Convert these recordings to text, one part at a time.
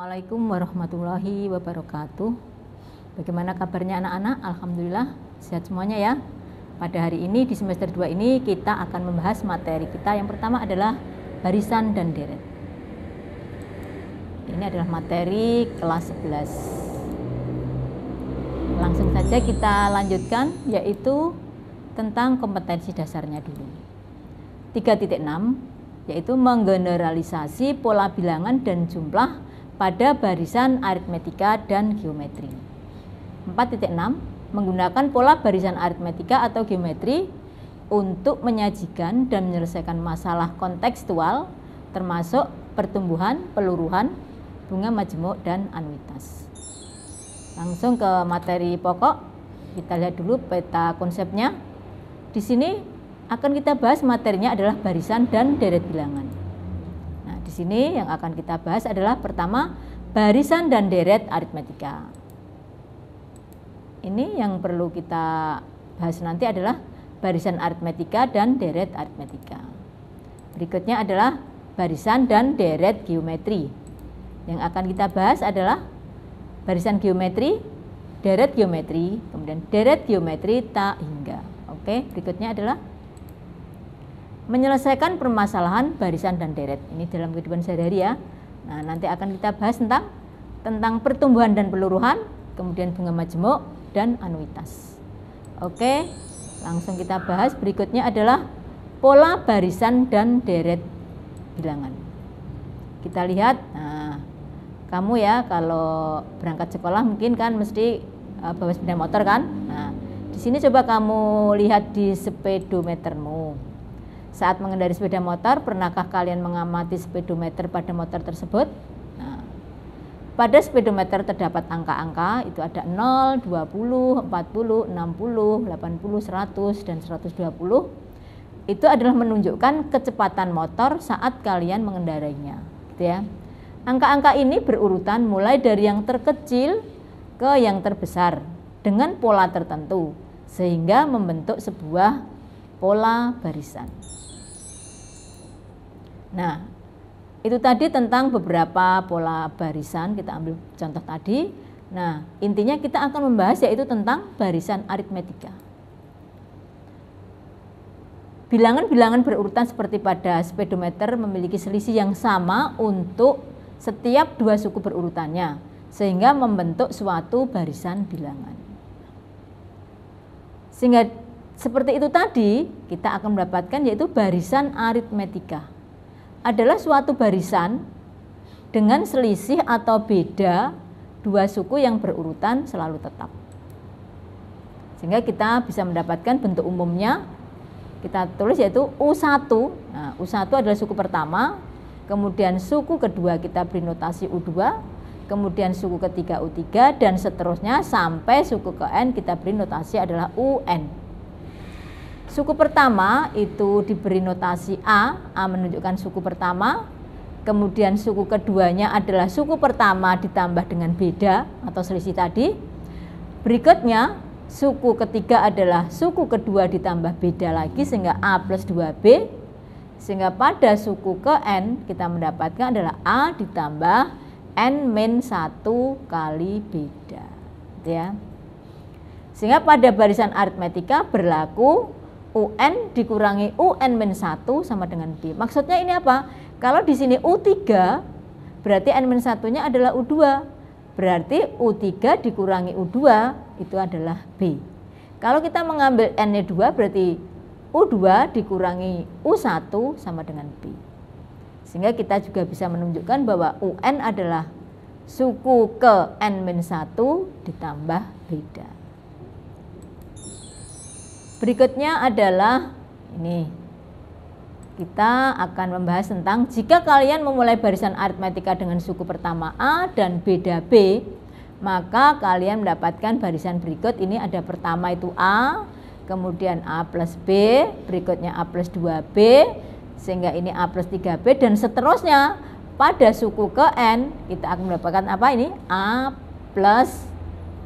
Assalamualaikum warahmatullahi wabarakatuh. Bagaimana kabarnya anak-anak? Alhamdulillah sehat semuanya ya. Pada hari ini di semester 2 ini kita akan membahas materi kita. Yang pertama adalah barisan dan deret. Ini adalah materi kelas 11. Langsung saja kita lanjutkan, yaitu tentang kompetensi dasarnya dulu. 3.6 yaitu menggeneralisasi pola bilangan dan jumlah pada barisan aritmetika dan geometri. 4.6 menggunakan pola barisan aritmetika atau geometri untuk menyajikan dan menyelesaikan masalah kontekstual termasuk pertumbuhan, peluruhan, bunga majemuk dan anuitas. Langsung ke materi pokok. Kita lihat dulu peta konsepnya. Di sini akan kita bahas materinya adalah barisan dan deret bilangan. Nah, di sini yang akan kita bahas adalah pertama barisan dan deret aritmetika. Ini yang perlu kita bahas nanti adalah barisan aritmetika dan deret aritmetika. Berikutnya adalah barisan dan deret geometri. Yang akan kita bahas adalah barisan geometri, deret geometri, kemudian deret geometri tak hingga. Oke, berikutnya adalah menyelesaikan permasalahan barisan dan deret. Ini dalam kehidupan sehari-hari ya. Nah, nanti akan kita bahas tentang pertumbuhan dan peluruhan, kemudian bunga majemuk dan anuitas. Oke, langsung kita bahas. Berikutnya adalah pola barisan dan deret bilangan. Kita lihat, nah, kamu ya kalau berangkat sekolah mungkin kan mesti bawa sepeda motor kan. Nah, di sini coba kamu lihat di speedometermu. Saat mengendarai sepeda motor, pernahkah kalian mengamati speedometer pada motor tersebut? Nah, pada speedometer terdapat angka-angka, itu ada 0, 20, 40, 60, 80, 100, dan 120. Itu adalah menunjukkan kecepatan motor saat kalian mengendarainya. Gitu ya. Angka-angka ini berurutan mulai dari yang terkecil ke yang terbesar dengan pola tertentu, sehingga membentuk sebuah pola barisan. Nah, itu tadi tentang beberapa pola barisan, kita ambil contoh tadi. Nah, intinya kita akan membahas yaitu tentang barisan aritmetika. Bilangan-bilangan berurutan seperti pada speedometer memiliki selisih yang sama untuk setiap dua suku berurutannya, sehingga membentuk suatu barisan bilangan. Sehingga seperti itu tadi, kita akan mendapatkan yaitu barisan aritmetika. Adalah suatu barisan dengan selisih atau beda dua suku yang berurutan selalu tetap. Sehingga kita bisa mendapatkan bentuk umumnya, kita tulis yaitu U1. Nah, U1 adalah suku pertama, kemudian suku kedua kita beri notasi U2, kemudian suku ketiga U3, dan seterusnya sampai suku ke N kita beri notasi adalah UN. Suku pertama itu diberi notasi A menunjukkan suku pertama, kemudian suku keduanya adalah suku pertama ditambah dengan beda atau selisih tadi. Berikutnya suku ketiga adalah suku kedua ditambah beda lagi sehingga A plus 2B, sehingga pada suku ke N kita mendapatkan adalah A ditambah N-1 kali beda, gitu ya. Sehingga pada barisan aritmetika berlaku UN dikurangi UN-1 sama dengan B. Maksudnya ini apa? Kalau di sini U3 berarti N-1-nya adalah U2. Berarti U3 dikurangi U2 itu adalah B. Kalau kita mengambil N-nya 2 berarti U2 dikurangi U1 sama dengan B. Sehingga kita juga bisa menunjukkan bahwa UN adalah suku ke N-1 ditambah beda. Berikutnya adalah ini. Kita akan membahas tentang jika kalian memulai barisan aritmetika dengan suku pertama A dan beda B, maka kalian mendapatkan barisan berikut. Ini ada pertama itu A, kemudian A plus B, berikutnya A plus 2B, sehingga ini A plus 3B, dan seterusnya pada suku ke N kita akan mendapatkan apa ini? A plus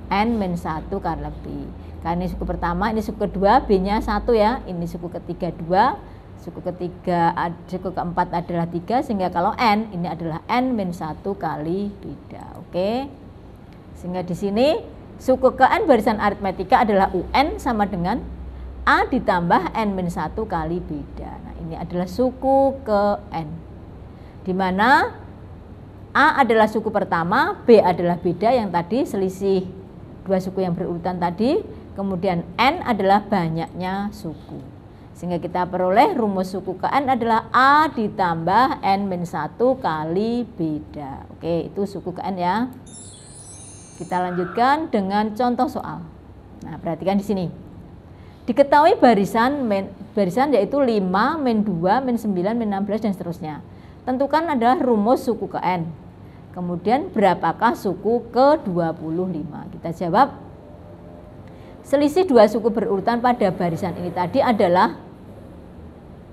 N-1 karena B. Karena ini suku pertama, ini suku kedua, B-nya 1 ya, ini suku ketiga 2, suku keempat adalah 3, sehingga kalau N ini adalah N-1 kali beda. Oke. Sehingga di sini suku ke N barisan aritmetika adalah UN sama dengan A ditambah N-1 kali beda. Nah, ini adalah suku ke N, di mana A adalah suku pertama, B adalah beda yang tadi selisih dua suku yang berurutan tadi, kemudian N adalah banyaknya suku. Sehingga kita peroleh rumus suku ke N adalah A ditambah N-1 kali beda. Oke, itu suku ke N ya. Kita lanjutkan dengan contoh soal. Nah, perhatikan di sini. Diketahui barisan yaitu 5, min 2, min 9, min 16 dan seterusnya. Tentukan adalah rumus suku ke N. Kemudian berapakah suku ke 25? Kita jawab. Selisih dua suku berurutan pada barisan ini tadi adalah,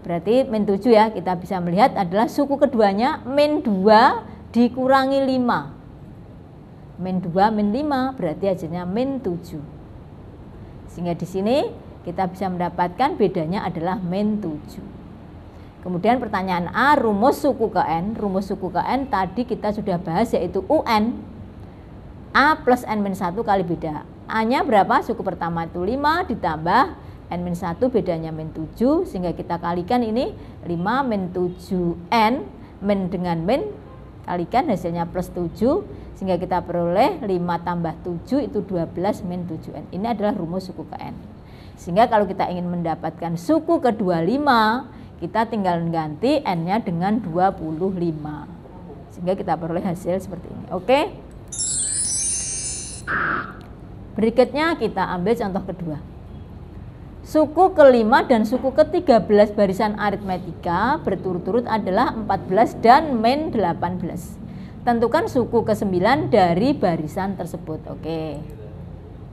berarti min 7 ya, kita bisa melihat adalah suku keduanya min 2 dikurangi 5. Min 2 min 5 berarti hasilnya min 7. Sehingga di sini kita bisa mendapatkan bedanya adalah min 7. Kemudian pertanyaan A, rumus suku ke N. Rumus suku ke N tadi kita sudah bahas yaitu UN. A plus N-1 kali beda. A-nya berapa? Suku pertama itu 5 ditambah N-1 bedanya min 7, sehingga kita kalikan ini 5 min 7N, min dengan min kalikan hasilnya plus 7, sehingga kita peroleh 5 tambah 7 itu 12 min 7N. Ini adalah rumus suku ke N. Sehingga kalau kita ingin mendapatkan suku ke 25, kita tinggal ganti N-nya dengan 25. Sehingga kita peroleh hasil seperti ini. Oke. Berikutnya kita ambil contoh kedua. Suku ke-5 dan suku ke-13 barisan aritmetika berturut-turut adalah 14 dan min 18. Tentukan suku ke-9 dari barisan tersebut. Oke.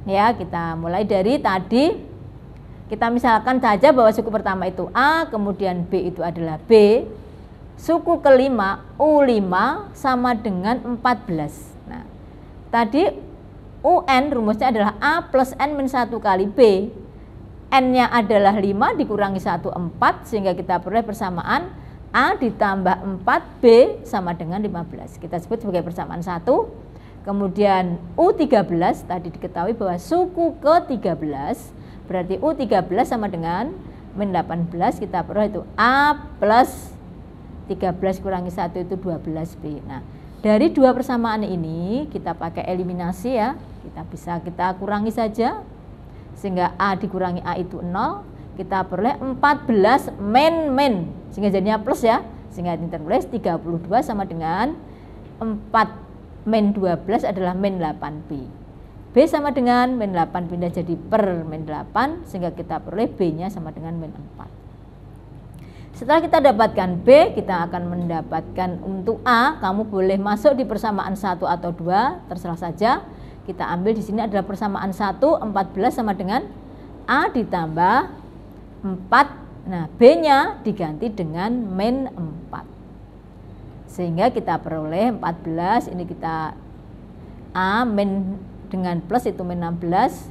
Ya, kita mulai dari tadi. Kita misalkan saja bahwa suku pertama itu A, kemudian B itu adalah B. Suku ke-5 U5 sama dengan 14. Nah, tadi UN rumusnya adalah A plus N-1 kali B. N-nya adalah 5 dikurangi 1, 4, sehingga kita peroleh persamaan A ditambah 4B sama dengan 15. Kita sebut sebagai persamaan 1. Kemudian U13 tadi diketahui bahwa suku ke-13 berarti U13 sama dengan min 18, kita peroleh itu A plus 13 kurangi 1 itu 12B. Nah, dari dua persamaan ini kita pakai eliminasi ya. Kita kurangi saja. Sehingga A dikurangi A itu 0, kita peroleh 14 min, sehingga jadinya plus ya, sehingga ini tertulis 32 sama dengan 4 min 12 adalah min 8B. B sama dengan min 8 pindah jadi per min 8, sehingga kita peroleh B-nya sama dengan min 4. Setelah kita dapatkan B, kita akan mendapatkan untuk A, kamu boleh masuk di persamaan 1 atau 2, terserah saja. Kita ambil di sini adalah persamaan 1, 14 sama dengan A ditambah 4. Nah, B-nya diganti dengan min 4. Sehingga kita peroleh 14, ini kita A min dengan plus itu min 16.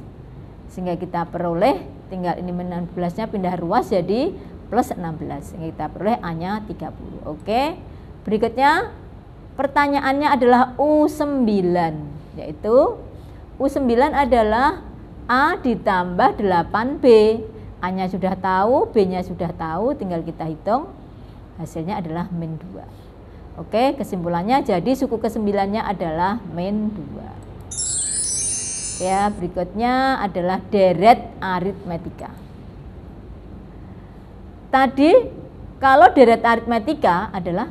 Sehingga kita peroleh, tinggal ini min 16-nya pindah ruas jadi plus 16. Sehingga kita peroleh A-nya 30. Oke. Berikutnya pertanyaannya adalah U9. Yaitu U9 adalah A ditambah 8B. A-nya sudah tahu, B-nya sudah tahu, tinggal kita hitung. Hasilnya adalah min 2. Oke, kesimpulannya jadi suku ke-9-nya adalah min 2. Ya, berikutnya adalah deret aritmetika. Tadi kalau deret aritmetika adalah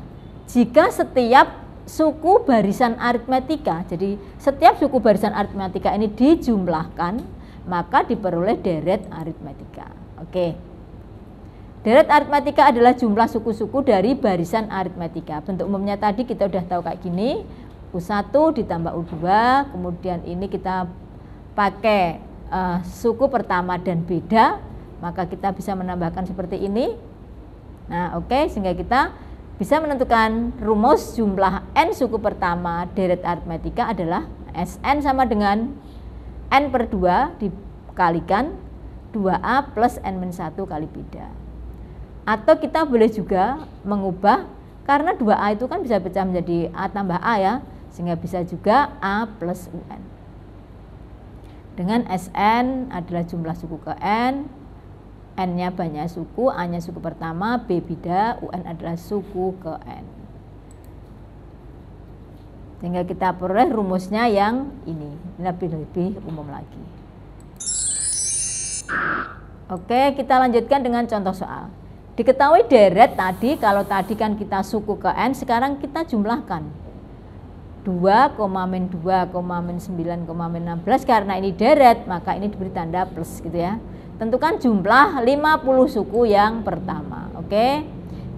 jika setiap suku barisan aritmetika, jadi setiap suku barisan aritmetika ini dijumlahkan, maka diperoleh deret aritmetika. Oke. Deret aritmetika adalah jumlah suku-suku dari barisan aritmetika. Bentuk umumnya tadi kita udah tahu kayak gini, U1 ditambah U2, kemudian ini kita pakai suku pertama dan beda, maka kita bisa menambahkan seperti ini. Nah, oke, sehingga kita bisa menentukan rumus jumlah N suku pertama deret aritmetika adalah Sn sama dengan N per 2 dikalikan 2A plus N-1 kali beda. Atau kita boleh juga mengubah, karena 2A itu kan bisa pecah menjadi A tambah A ya, sehingga bisa juga A plus UN. Dengan SN adalah jumlah suku ke N, N-nya banyak suku, A-nya suku pertama, B bida, UN adalah suku ke N. Sehingga kita peroleh rumusnya yang ini lebih umum lagi. Oke, kita lanjutkan dengan contoh soal. Diketahui deret tadi, kalau tadi kan kita suku ke N, sekarang kita jumlahkan 2, min 2, min 9, min 16. Karena ini deret, maka ini diberi tanda plus gitu ya. Tentukan jumlah 50 suku yang pertama. Oke,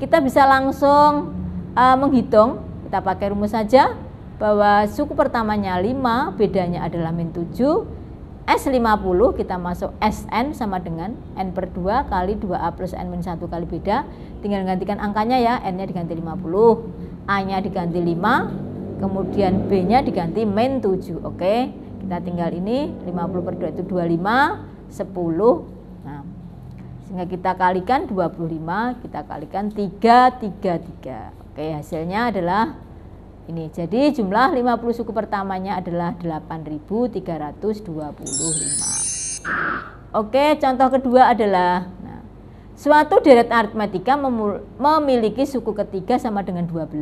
kita bisa langsung menghitung. Kita pakai rumus saja, bahwa suku pertamanya 5, bedanya adalah min 7, S50 kita masuk SN sama dengan N per 2 kali 2A plus N min 1 kali beda, tinggal gantikan angkanya ya, N nya diganti 50, A nya diganti 5, kemudian B nya diganti min 7. Oke, kita tinggal ini 50 per 2 itu 25, 10, nah, sehingga kita kalikan 25, kita kalikan 333. Oke, hasilnya adalah ini. Jadi jumlah 50 suku pertamanya adalah 8.325. Oke, contoh kedua adalah suatu deret aritmetika memiliki suku ketiga sama dengan 12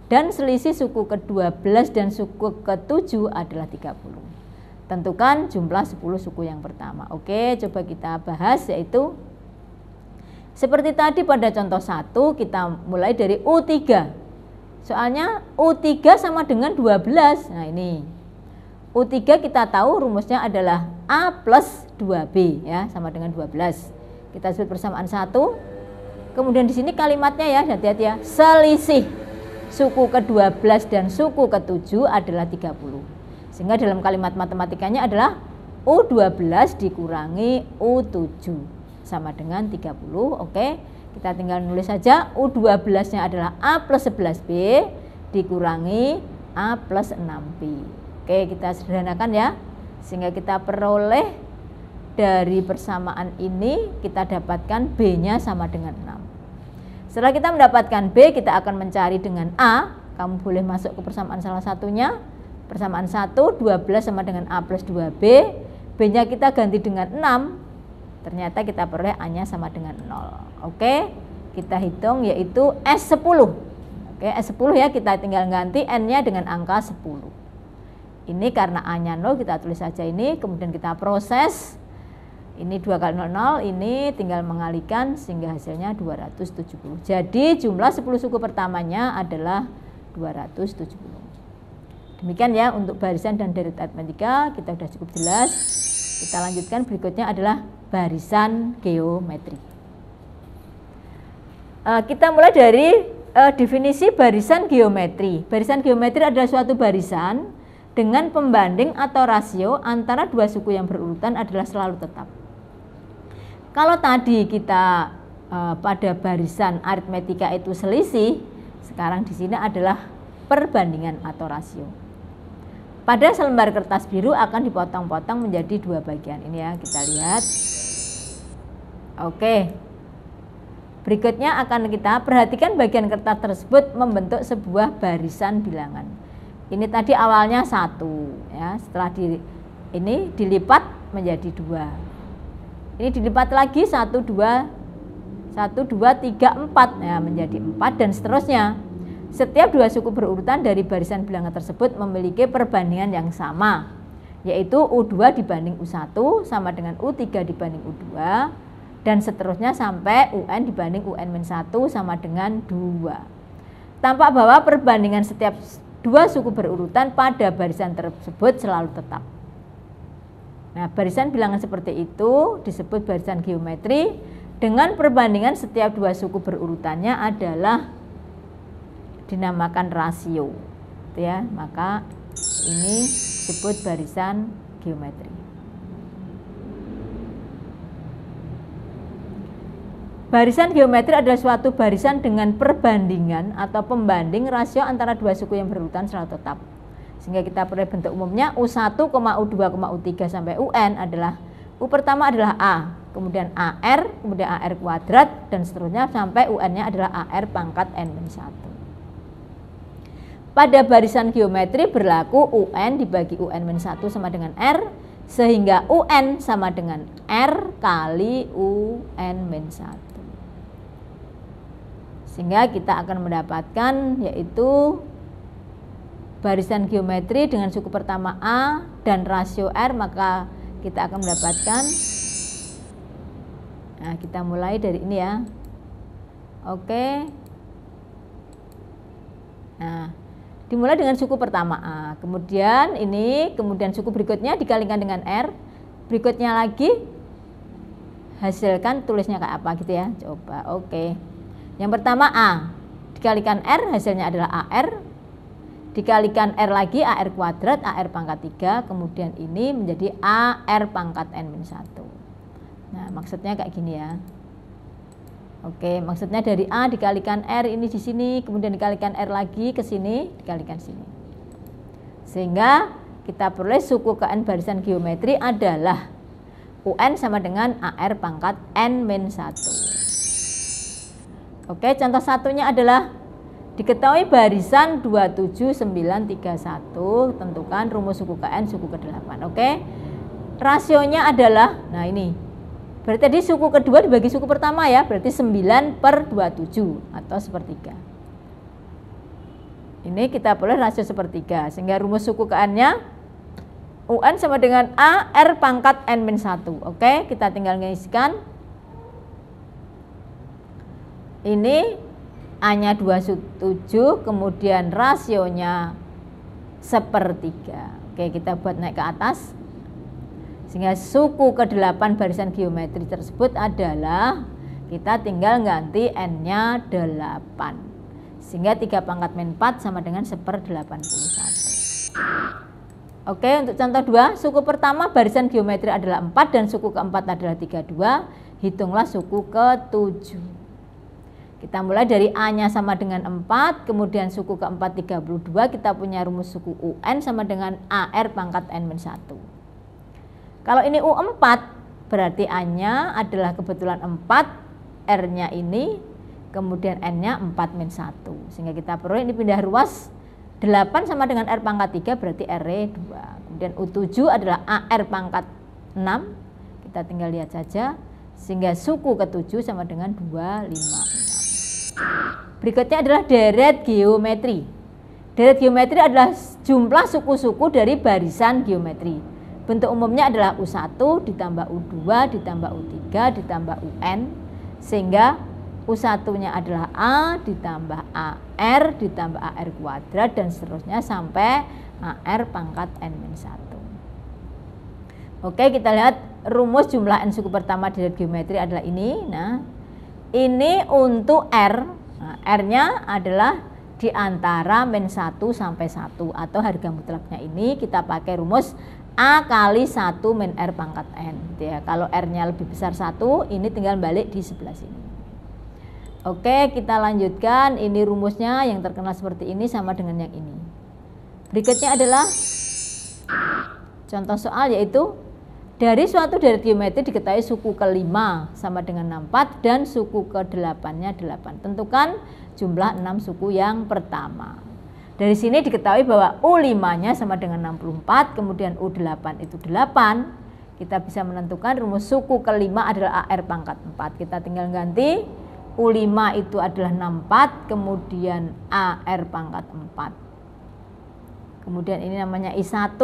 dan selisih suku ke-12 dan suku ke-7 adalah 30. Tentukan jumlah 10 suku yang pertama. Oke, coba kita bahas, yaitu seperti tadi pada contoh 1, kita mulai dari U3. Soalnya U3 sama dengan 12. Nah ini U3 kita tahu rumusnya adalah A plus 2B ya, sama dengan 12. Kita sebut persamaan 1. Kemudian di sini kalimatnya ya, hati-hati ya, selisih suku ke-12 dan suku ke-7 adalah 30. Sehingga dalam kalimat matematikanya adalah U12 dikurangi U7 sama dengan 30. Oke, kita tinggal nulis saja, U12 nya adalah A plus 11B dikurangi A plus 6B. Oke, kita sederhanakan ya, sehingga kita peroleh dari persamaan ini, kita dapatkan B nya sama dengan 6. Setelah kita mendapatkan B, kita akan mencari dengan A. Kamu boleh masuk ke persamaan salah satunya. Persamaan 1, 12 sama dengan A plus 2B, B nya kita ganti dengan 6. Ternyata kita peroleh A-nya sama dengan 0. Oke, kita hitung, yaitu S10. Oke, S10 ya, kita tinggal ganti N-nya dengan angka 10. Ini karena A-nya 0, kita tulis saja ini, kemudian kita proses. Ini 2 kali 0, ini tinggal mengalikan sehingga hasilnya 270. Jadi jumlah 10 suku pertamanya adalah 270. Demikian ya untuk barisan dan deret aritmetika, kita sudah cukup jelas. Kita lanjutkan, berikutnya adalah barisan geometri. Kita mulai dari definisi barisan geometri. Barisan geometri adalah suatu barisan dengan pembanding atau rasio antara dua suku yang berurutan adalah selalu tetap. Kalau tadi kita pada barisan aritmetika itu selisih, sekarang di sini adalah perbandingan atau rasio. Pada selembar kertas biru akan dipotong-potong menjadi dua bagian. Ini ya, kita lihat. Oke. Berikutnya akan kita perhatikan bagian kertas tersebut membentuk sebuah barisan bilangan. Ini tadi awalnya 1 ya, setelah ini dilipat menjadi 2. Ini dilipat lagi 1 2 3 4 ya, menjadi 4 dan seterusnya. Setiap dua suku berurutan dari barisan bilangan tersebut memiliki perbandingan yang sama, yaitu U2 dibanding U1 sama dengan U3 dibanding U2, dan seterusnya sampai UN dibanding UN-1 sama dengan 2. Tampak bahwa perbandingan setiap dua suku berurutan pada barisan tersebut selalu tetap. Nah, barisan bilangan seperti itu disebut barisan geometri dengan perbandingan setiap dua suku berurutannya adalah dinamakan rasio, ya, maka ini disebut barisan geometri. Barisan geometri adalah suatu barisan dengan perbandingan atau pembanding rasio antara dua suku yang berurutan selalu tetap. Sehingga kita peroleh bentuk umumnya U1, U2, U3 sampai UN adalah U pertama adalah A, kemudian AR, kemudian AR kuadrat, dan seterusnya sampai UN-nya adalah AR pangkat N-1. Pada barisan geometri berlaku UN dibagi UN-1 sama dengan R, sehingga UN sama dengan R kali UN-1. Sehingga kita akan mendapatkan yaitu barisan geometri dengan suku pertama A dan rasio R, maka kita akan mendapatkan, nah kita mulai dari ini ya. Oke. Nah, dimulai dengan suku pertama A, kemudian ini, kemudian suku berikutnya dikalikan dengan R, berikutnya lagi hasilkan tulisnya kayak apa gitu ya. Coba, oke. Yang pertama A dikalikan R, hasilnya adalah AR, dikalikan R lagi AR kuadrat, AR pangkat 3, kemudian ini menjadi AR pangkat N-1. Nah, maksudnya kayak gini ya. Oke, maksudnya dari A dikalikan R ini di sini, kemudian dikalikan R lagi ke sini, dikalikan sini. Sehingga kita peroleh suku ke N barisan geometri adalah UN sama dengan AR pangkat N-1. Oke, contoh satunya adalah diketahui barisan 27931, tentukan rumus suku ke N suku ke-8. Oke. Rasionya adalah, nah ini. Berarti tadi suku kedua dibagi suku pertama ya, berarti 9/27 atau sepertiga. Ini kita boleh rasio sepertiga, sehingga rumus suku ke N-nya UN sama dengan A R pangkat N-1. Oke, kita tinggal mengisikan. Ini A-nya 27, kemudian rasionya sepertiga. Oke, kita buat naik ke atas. Sehingga suku ke-8 barisan geometri tersebut adalah, kita tinggal ganti N-nya 8. Sehingga 3 pangkat min 4 sama dengan 1/81. Oke, untuk contoh 2, suku pertama barisan geometri adalah 4 dan suku keempat adalah 32. Hitunglah suku ke-7. Kita mulai dari A-nya sama dengan 4, kemudian suku keempat 32, kita punya rumus suku UN sama dengan AR pangkat N-1. Kalau ini U4, berarti A-nya adalah kebetulan 4, R-nya ini, kemudian N-nya 4-1. Sehingga kita peroleh ini pindah ruas, 8 sama dengan R pangkat 3, berarti R-nya 2. Kemudian U7 adalah AR pangkat 6, kita tinggal lihat saja, sehingga suku ke-7 sama dengan 256. Berikutnya adalah deret geometri. Deret geometri adalah jumlah suku-suku dari barisan geometri. Bentuk umumnya adalah U1 ditambah U2 ditambah U3 ditambah UN, sehingga U1-nya adalah A ditambah AR ditambah AR kuadrat dan seterusnya sampai AR pangkat N-1. Oke, kita lihat rumus jumlah N suku pertama deret geometri adalah ini. Nah, ini untuk R, nah, R-nya adalah di antara min 1 sampai 1, atau harga mutlaknya ini kita pakai rumus A kali 1 min R pangkat N. Ya, kalau R-nya lebih besar 1, ini tinggal balik di sebelah sini. Oke, kita lanjutkan. Ini rumusnya yang terkenal seperti ini sama dengan yang ini. Berikutnya adalah contoh soal, yaitu dari suatu deret geometri diketahui suku ke-5 sama dengan 64 dan suku ke-8-nya 8. Tentukan jumlah 6 suku yang pertama. Dari sini diketahui bahwa U5-nya sama dengan 64, kemudian U8 itu 8. Kita bisa menentukan rumus suku ke-5 adalah AR pangkat 4. Kita tinggal ganti, U5 itu adalah 64, kemudian AR pangkat 4. Kemudian ini namanya I1.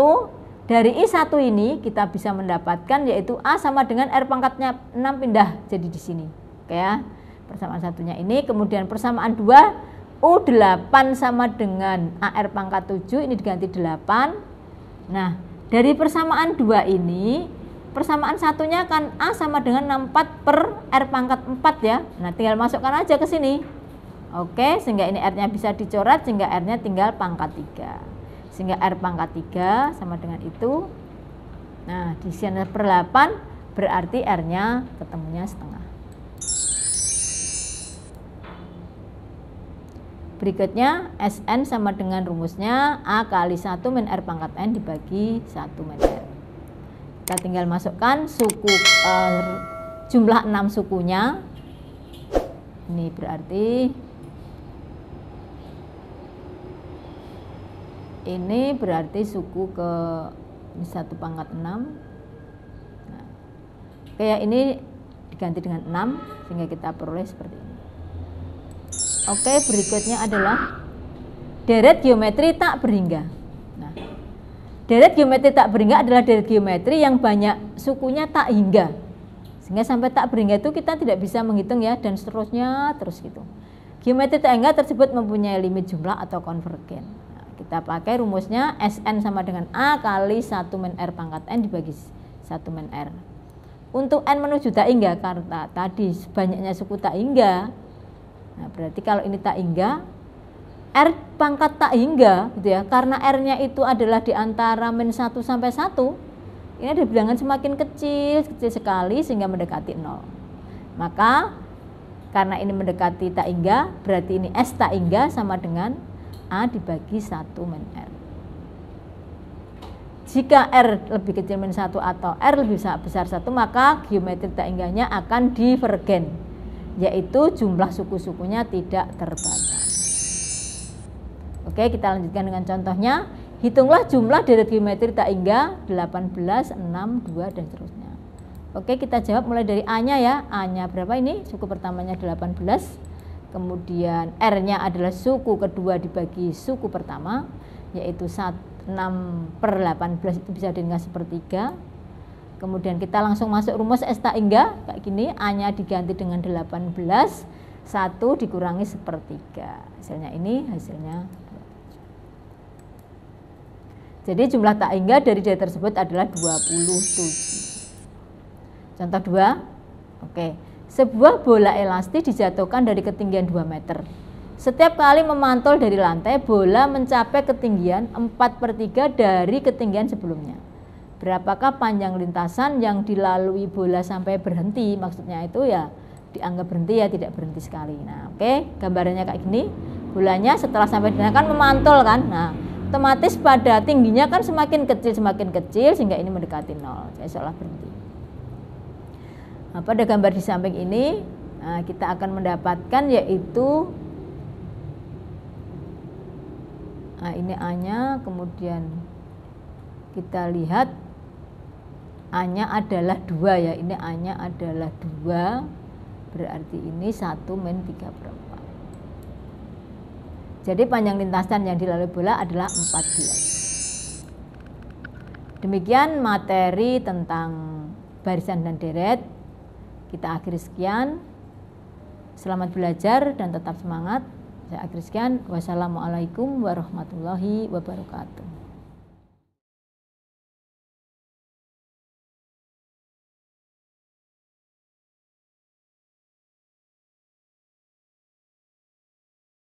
Dari I1 ini kita bisa mendapatkan yaitu A sama dengan R pangkatnya 6 pindah jadi di sini. Oke ya. Persamaan satunya ini, kemudian persamaan 2 U8 sama dengan AR pangkat 7 ini diganti 8. Nah, dari persamaan 2 ini persamaan satunya kan A sama dengan 64 per R pangkat 4 ya. Nah, tinggal masukkan aja ke sini. Oke, sehingga ini R-nya bisa dicoret sehingga R-nya tinggal pangkat 3. Sehingga R pangkat 3 sama dengan itu. Nah, di sini per 8 berarti R-nya ketemunya setengah. Berikutnya Sn sama dengan rumusnya A kali 1 min R pangkat N dibagi 1 min R. Kita tinggal masukkan jumlah 6 sukunya. Ini berarti suku ke 1 pangkat 6. Nah, kayak ini diganti dengan 6 sehingga kita peroleh seperti ini. Oke, berikutnya adalah deret geometri tak berhingga. Nah, deret geometri tak berhingga adalah deret geometri yang banyak sukunya tak hingga. Sehingga sampai tak berhingga itu kita tidak bisa menghitung ya, dan seterusnya terus gitu. Geometri tak hingga tersebut mempunyai limit jumlah atau konvergen. Nah, kita pakai rumusnya Sn sama dengan A kali 1 min R pangkat N dibagi 1 min R. Untuk N menuju tak hingga, karena tadi banyaknya suku tak hingga, nah berarti kalau ini tak hingga, R pangkat tak hingga gitu ya, karena R-nya itu adalah di antara min 1 sampai 1, ini ada bilangan semakin kecil sekali sehingga mendekati 0. Maka karena ini mendekati tak hingga, berarti ini S tak hingga sama dengan A dibagi 1 min R. Jika R lebih kecil min 1 atau R lebih besar 1, maka geometri tak hingganya akan divergen, yaitu jumlah suku-sukunya tidak terbatas. Oke, kita lanjutkan dengan contohnya. Hitunglah jumlah deret geometri tak hingga 18, 6, 2 dan seterusnya. Oke, kita jawab mulai dari A-nya ya. A-nya berapa ini? Suku pertamanya 18. Kemudian R-nya adalah suku kedua dibagi suku pertama, yaitu 6 per 18 itu bisa dengan sepertiga. Kemudian kita langsung masuk rumus S tak hingga kayak gini. A-nya diganti dengan 18, 1 dikurangi sepertiga. Hasilnya ini, hasilnya 27. Jadi jumlah tak hingga dari deret tersebut adalah 27. Contoh 2. Oke. Sebuah bola elastis dijatuhkan dari ketinggian 2 meter. Setiap kali memantul dari lantai, bola mencapai ketinggian 4/3 dari ketinggian sebelumnya. Berapakah panjang lintasan yang dilalui bola sampai berhenti? Maksudnya itu ya dianggap berhenti ya, tidak berhenti sekali. Nah, oke, gambarannya kayak gini. Bolanya setelah sampai di sana kan memantul kan. Nah, otomatis pada tingginya kan semakin kecil sehingga ini mendekati 0. Jadi seolah berhenti. Nah, pada gambar di samping ini kita akan mendapatkan yaitu ini A-nya, kemudian kita lihat A-nya adalah 2 ya. Ini A-nya adalah 2, berarti ini 1 min 3/4. Jadi panjang lintasan yang dilalui bola adalah 14. Demikian materi tentang barisan dan deret. Kita akhiri sekian. Selamat belajar dan tetap semangat. Saya akhiri sekian. Wassalamualaikum warahmatullahi wabarakatuh.